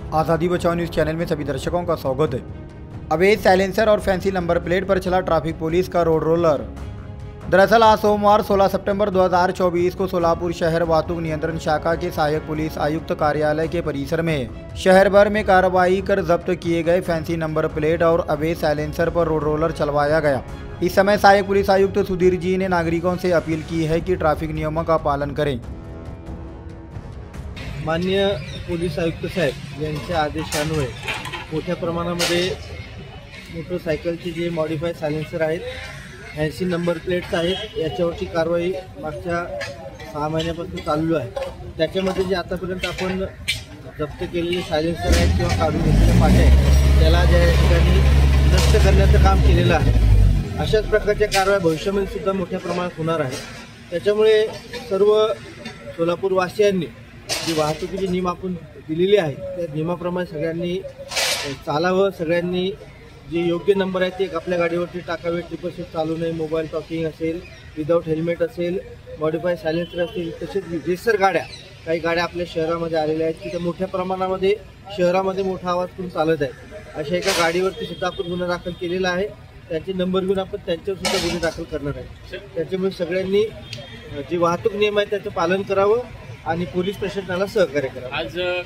आज़ादी बचाओ news channel में सभी दर्शकों का स्वागत है। अवैध साइलेंसर और फैंसी नंबर प्लेट पर चला ट्रैफिक पुलिस का रोड रोलर। दरअसल आज सोमवार 16 सितंबर 2024 को सोलापुर शहर वाहतुक नियंत्रण शाखा के सहायक पुलिस आयुक्त कार्यालय के परिसर में शहर भर में कार्रवाई कर जब्त किए गए फैंसी नंबर प्लेट और अवैध साइलेंसर पर रोड रोलर चलवाया गया। इस समय सहायक पुलिस आयुक्त सुधीर जी ने नागरिकों से अपील की है कि ट्रैफिक नियमों का पालन करें। माननीय पोलीस आयुक्त साहेब यांच्या आदेशान्वये मोठ्या प्रमाणामध्ये मोटरसायकलचे जे मॉडिफाय सायलेन्सर आहेत, 80 नंबर प्लेट्स आहेत, याच्यावरची कारवाई मागच्या 6 महिन्यापासून चालू आहे। त्याच्यामध्ये जे आतापर्यंत आपण जप्त केलेले सायलेन्सर आहेत किंवा काढून घेतलेले पाटे आहेत, त्याला ज्या ठिकाणी नष्ट करण्याचं काम केलेलं आहे। अशाच प्रकारच्या कारवाई भविष्यामध्ये सुद्धा मोठ्या प्रमाणात होणार आहे। त्याच्यामुळे सर्व सोलापूरवासियांनी जी वाहतुकीचे नियम आपण दिलेले आहेत त्या नियमाप्रमाणे सगळ्यांनी चालावं। सगळ्यांनी जे योग्य नंबर आहेत ते आपल्या गाडीवरती टाकावे। ट्रिपल सीट चालू नये, मोबाईल टॉकिंग असेल, विदाऊट हेल्मेट असेल, मॉडिफाय सायलेन्सर असेल, तसेच रेसर गाड्या, काही गाड्या आपल्या शहरामध्ये आलेल्या आहेत की त्या मोठ्या प्रमाणामध्ये शहरामध्ये मोठा आवाज करून चालत आहेत। अशा एका गाडीवरती सुद्धा आपण गुन्हा दाखल केलेला आहे। त्यांचे नंबर घेऊन आपण त्यांच्यावर सुद्धा गुन्हे दाखल करणार आहे। त्याच्यामुळे सगळ्यांनी जे वाहतूक नियम आहेत त्याचं पालन करावं आणि पोलीस प्रशासनाला सहकार्य करावं।